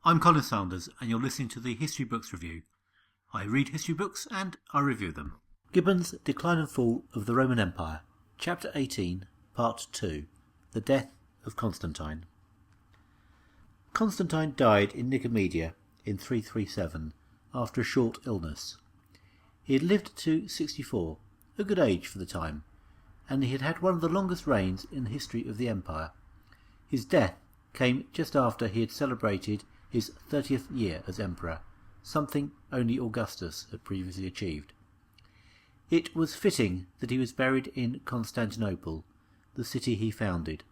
I'm Colin Sanders, and you're listening to the History Books Review. I read history books and I review them. Gibbon's Decline and Fall of the Roman Empire, Chapter 18, Part 2, The Death of Constantine. Constantine died in Nicomedia in 337 after a short illness. He had lived to 64, a good age for the time, and he had had one of the longest reigns in the history of the empire. His death came just after he had celebrated his 30th year as emperor, something only Augustus had previously achieved. It was fitting that he was buried in Constantinople, the city he founded.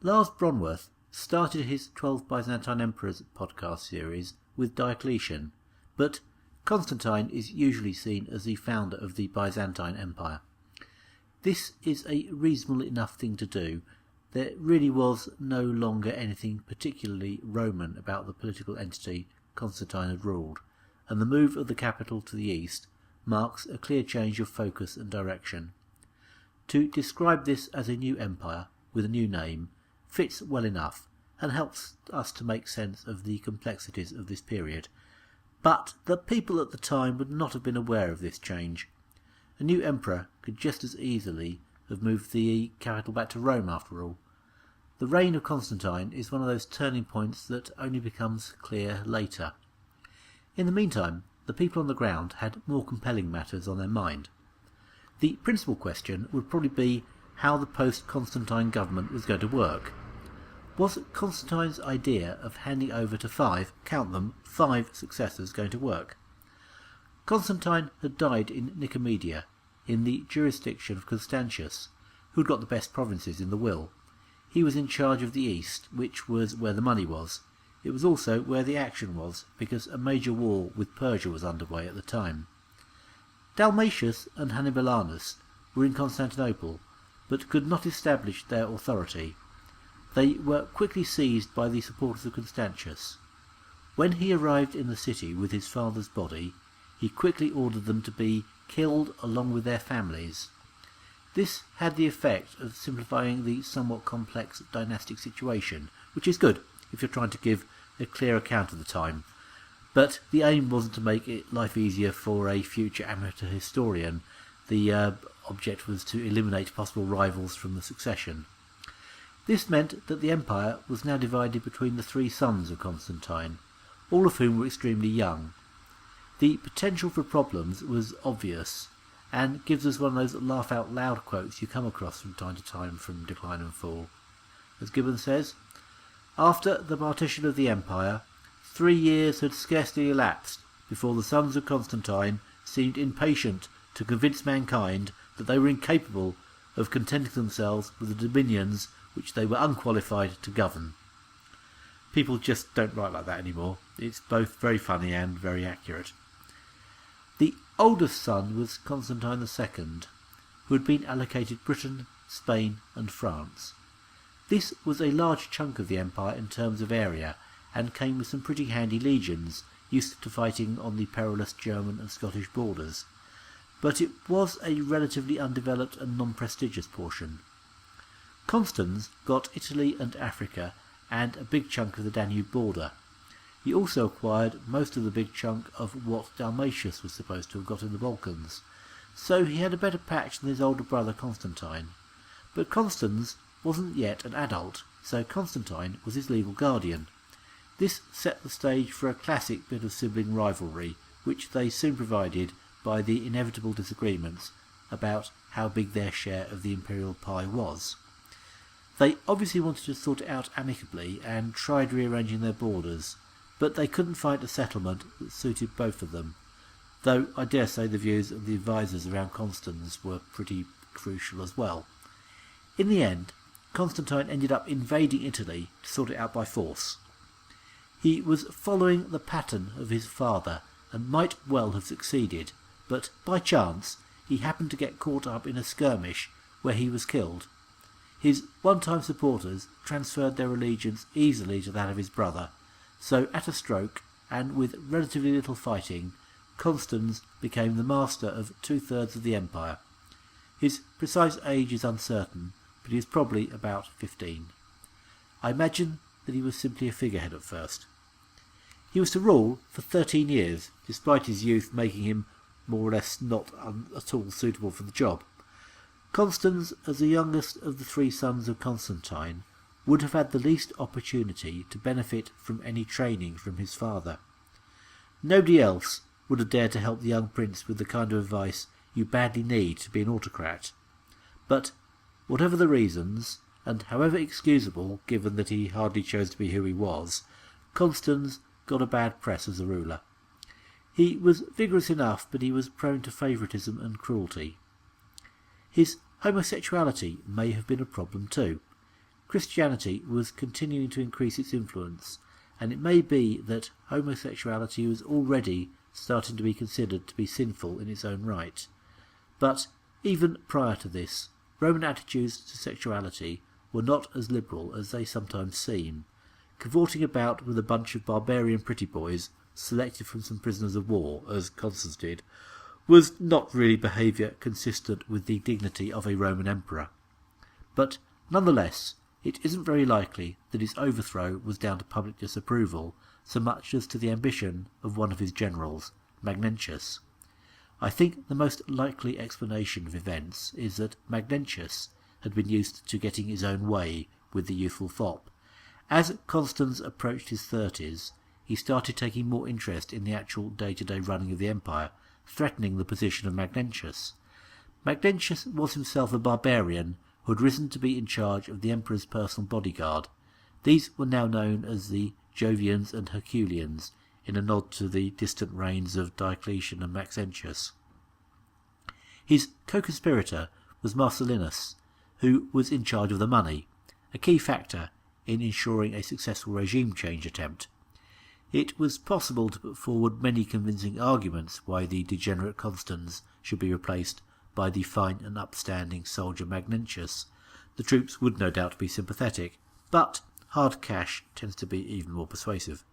Lars Bronworth started his 12 Byzantine Emperors podcast series with Diocletian, but Constantine is usually seen as the founder of the Byzantine Empire. This is a reasonable enough thing to do. There really was no longer anything particularly Roman about the political entity Constantine had ruled, and the move of the capital to the east marks a clear change of focus and direction. To describe this as a new empire, with a new name, fits well enough, and helps us to make sense of the complexities of this period. But the people at the time would not have been aware of this change. A new emperor could just as easily have moved the capital back to Rome after all. The reign of Constantine is one of those turning points that only becomes clear later. In the meantime, the people on the ground had more compelling matters on their mind. The principal question would probably be how the post-Constantine government was going to work. Was Constantine's idea of handing over to five successors going to work? Constantine had died in Nicomedia, in the jurisdiction of Constantius, who'd got the best provinces in the will. He was in charge of the east, which was where the money was. It was also where the action was, because a major war with Persia was underway at the time. Dalmatius and Hannibalanus were in Constantinople, but could not establish their authority. They were quickly seized by the supporters of Constantius. When he arrived in the city with his father's body, he quickly ordered them to be killed along with their families. This had the effect of simplifying the somewhat complex dynastic situation, which is good if you're trying to give a clear account of the time. But the aim wasn't to make life easier for a future amateur historian. The object was to eliminate possible rivals from the succession. This meant that the empire was now divided between the three sons of Constantine, all of whom were extremely young. The potential for problems was obvious, and gives us one of those laugh-out-loud quotes you come across from time to time from Decline and Fall. As Gibbon says, "After the partition of the empire, 3 years had scarcely elapsed before the sons of Constantine seemed impatient to convince mankind that they were incapable of contenting themselves with the dominions which they were unqualified to govern." People just don't write like that anymore. It's both very funny and very accurate. The oldest son was Constantine II, who had been allocated Britain, Spain and France. This was a large chunk of the empire in terms of area, and came with some pretty handy legions, used to fighting on the perilous German and Scottish borders. But it was a relatively undeveloped and non-prestigious portion. Constans got Italy and Africa, and a big chunk of the Danube border. He also acquired most of the big chunk of what Dalmatius was supposed to have got in the Balkans, so he had a better patch than his older brother Constantine. But Constans wasn't yet an adult, so Constantine was his legal guardian. This set the stage for a classic bit of sibling rivalry, which they soon provided by the inevitable disagreements about how big their share of the imperial pie was. They obviously wanted to sort it out amicably and tried rearranging their borders, but they couldn't find a settlement that suited both of them, though I dare say the views of the advisers around Constans were pretty crucial as well. In the end, Constantine ended up invading Italy to sort it out by force. He was following the pattern of his father and might well have succeeded, but by chance he happened to get caught up in a skirmish where he was killed. His one-time supporters transferred their allegiance easily to that of his brother, so at a stroke, and with relatively little fighting, Constans became the master of 2/3 of the empire. His precise age is uncertain, but he was probably about 15. I imagine that he was simply a figurehead at first. He was to rule for 13 years, despite his youth making him more or less not at all suitable for the job. Constans, as the youngest of the three sons of Constantine, would have had the least opportunity to benefit from any training from his father. Nobody else would have dared to help the young prince with the kind of advice you badly need to be an autocrat. But, whatever the reasons, and however excusable given that he hardly chose to be who he was, Constans got a bad press as a ruler. He was vigorous enough, but he was prone to favouritism and cruelty. His homosexuality may have been a problem too. Christianity was continuing to increase its influence, and it may be that homosexuality was already starting to be considered to be sinful in its own right. But even prior to this, Roman attitudes to sexuality were not as liberal as they sometimes seem. Cavorting about with a bunch of barbarian pretty boys selected from some prisoners of war, as Constans did, was not really behaviour consistent with the dignity of a Roman emperor. But nonetheless, it isn't very likely that his overthrow was down to public disapproval so much as to the ambition of one of his generals, Magnentius. I think the most likely explanation of events is that Magnentius had been used to getting his own way with the youthful fop. As Constans approached his 30s, he started taking more interest in the actual day-to-day running of the empire, threatening the position of Magnentius. Magnentius was himself a barbarian who had risen to be in charge of the emperor's personal bodyguard. These were now known as the Jovians and Herculeans, in a nod to the distant reigns of Diocletian and Maxentius. His co-conspirator was Marcellinus, who was in charge of the money, a key factor in ensuring a successful regime change attempt. It was possible to put forward many convincing arguments why the degenerate Constans should be replaced by the fine and upstanding soldier Magnentius. The troops would no doubt be sympathetic, but hard cash tends to be even more persuasive.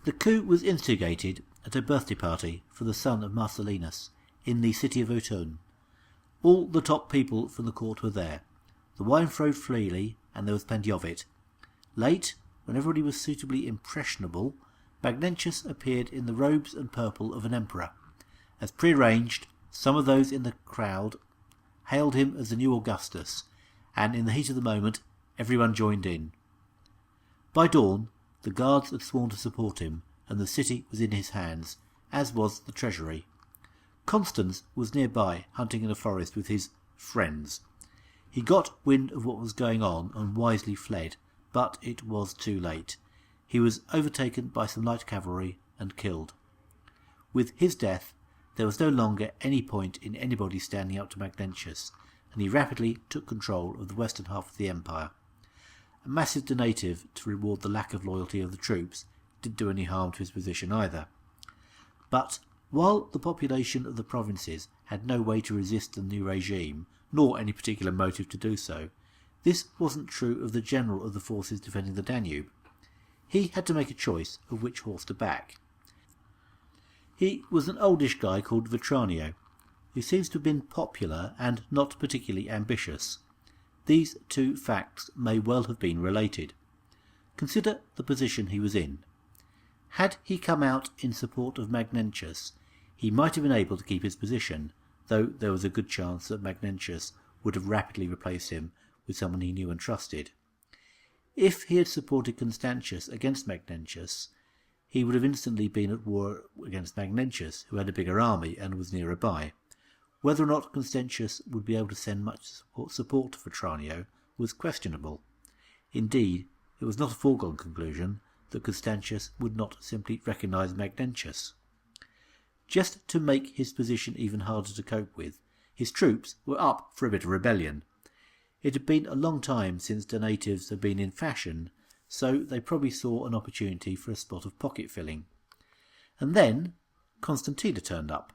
The coup was instigated at a birthday party for the son of Marcellinus in the city of Autun. All the top people from the court were there. The wine flowed freely, and there was plenty of it. Late, when everybody was suitably impressionable, Magnentius appeared in the robes and purple of an emperor. As prearranged, some of those in the crowd hailed him as the new Augustus, and in the heat of the moment everyone joined in. By dawn, the guards had sworn to support him, and the city was in his hands, as was the treasury. Constans was nearby, hunting in a forest with his friends. He got wind of what was going on and wisely fled, but it was too late. He was overtaken by some light cavalry and killed. With his death, there was no longer any point in anybody standing up to Magnentius, and he rapidly took control of the western half of the empire. A massive donative to reward the lack of loyalty of the troops didn't do any harm to his position either. But while the population of the provinces had no way to resist the new regime, nor any particular motive to do so, this wasn't true of the general of the forces defending the Danube. He had to make a choice of which horse to back. He was an oldish guy called Vetranio, who seems to have been popular and not particularly ambitious. These two facts may well have been related. Consider the position he was in. Had he come out in support of Magnentius, he might have been able to keep his position, though there was a good chance that Magnentius would have rapidly replaced him with someone he knew and trusted. If he had supported Constantius against Magnentius, he would have instantly been at war against Magnentius, who had a bigger army and was nearer by. Whether or not Constantius would be able to send much support to Vetranio was questionable. Indeed, it was not a foregone conclusion that Constantius would not simply recognise Magnentius. Just to make his position even harder to cope with, his troops were up for a bit of rebellion. It had been a long time since donatives had been in fashion, so they probably saw an opportunity for a spot of pocket filling. And then Constantina turned up.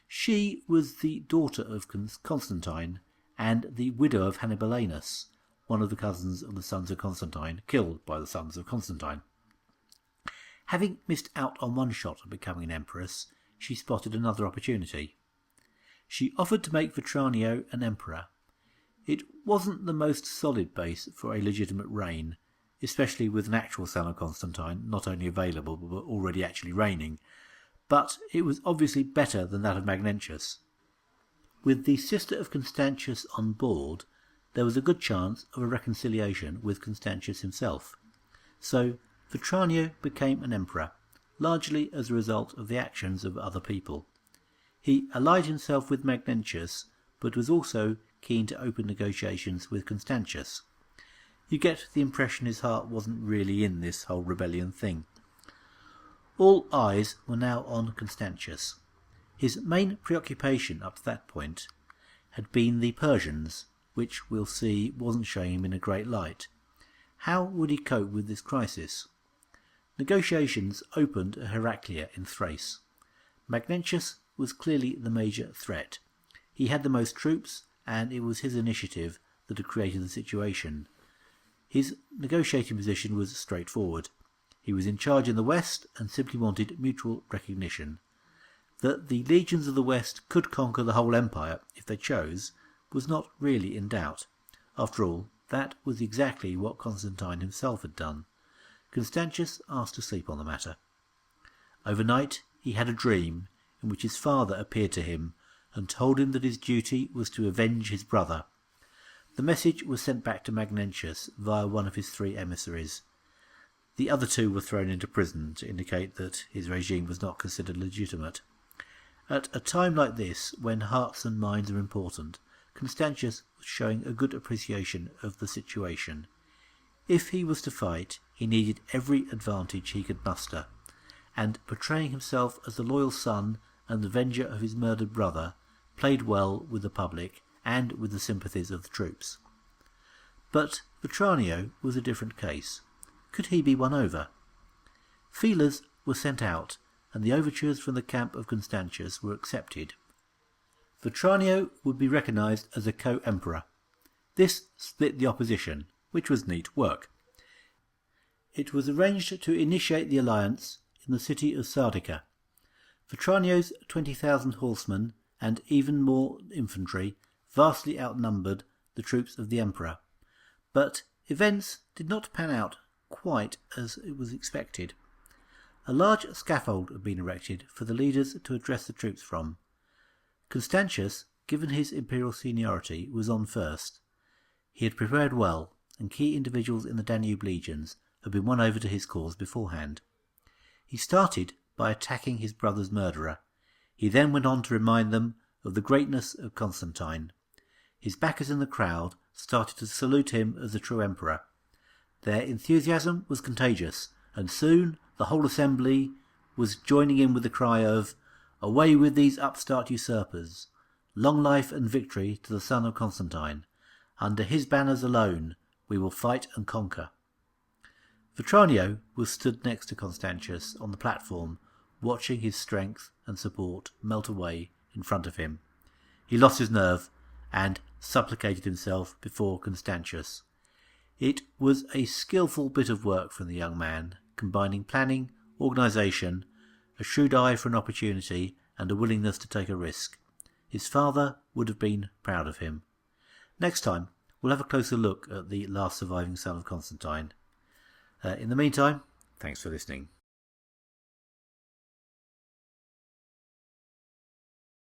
She was the daughter of Constantine and the widow of Hannibalanus, one of the cousins of the sons of Constantine, killed by the sons of Constantine. Having missed out on one shot at becoming an empress, she spotted another opportunity. She offered to make Vetranio an emperor. It wasn't the most solid base for a legitimate reign, especially with an actual son of Constantine not only available but already actually reigning, but it was obviously better than that of Magnentius. With the sister of Constantius on board, there was a good chance of a reconciliation with Constantius himself. So Vetranio became an emperor, largely as a result of the actions of other people. He allied himself with Magnentius, but was also keen to open negotiations with Constantius. You get the impression his heart wasn't really in this whole rebellion thing. All eyes were now on Constantius. His main preoccupation up to that point had been the Persians, which we'll see wasn't showing him in a great light. How would he cope with this crisis? Negotiations opened at Heraclea in Thrace. Magnentius was clearly the major threat. He had the most troops, and it was his initiative that had created the situation. His negotiating position was straightforward. He was in charge in the West and simply wanted mutual recognition. That the legions of the West could conquer the whole empire, if they chose, was not really in doubt. After all, that was exactly what Constantine himself had done. Constantius asked to sleep on the matter. Overnight he had a dream in which his father appeared to him and told him that his duty was to avenge his brother. The message was sent back to Magnentius via one of his 3 emissaries. The other 2 were thrown into prison to indicate that his regime was not considered legitimate. At a time like this, when hearts and minds are important, Constantius was showing a good appreciation of the situation. If he was to fight, he needed every advantage he could muster, and portraying himself as the loyal son and avenger of his murdered brother played well with the public and with the sympathies of the troops. But Vetranio was a different case. Could he be won over? Feelers were sent out, and the overtures from the camp of Constantius were accepted. Vetranio would be recognised as a co-emperor. This split the opposition, which was neat work. It was arranged to initiate the alliance in the city of Sardica. Vetranio's 20,000 horsemen and even more infantry vastly outnumbered the troops of the emperor, but events did not pan out quite as it was expected. A large scaffold had been erected for the leaders to address the troops from. Constantius, given his imperial seniority, was on first. He had prepared well, and key individuals in the Danube legions had been won over to his cause beforehand. He started by attacking his brother's murderer. He then went on to remind them of the greatness of Constantine. His backers in the crowd started to salute him as the true emperor. Their enthusiasm was contagious, and soon the whole assembly was joining in with the cry of, "Away with these upstart usurpers! Long life and victory to the son of Constantine! Under his banners alone we will fight and conquer." Vetranio was stood next to Constantius on the platform, watching his strength and support melt away in front of him. He lost his nerve and supplicated himself before Constantius. It was a skillful bit of work from the young man, combining planning, organisation, a shrewd eye for an opportunity, and a willingness to take a risk. His father would have been proud of him. Next time, we'll have a closer look at the last surviving son of Constantine. In the meantime, thanks for listening.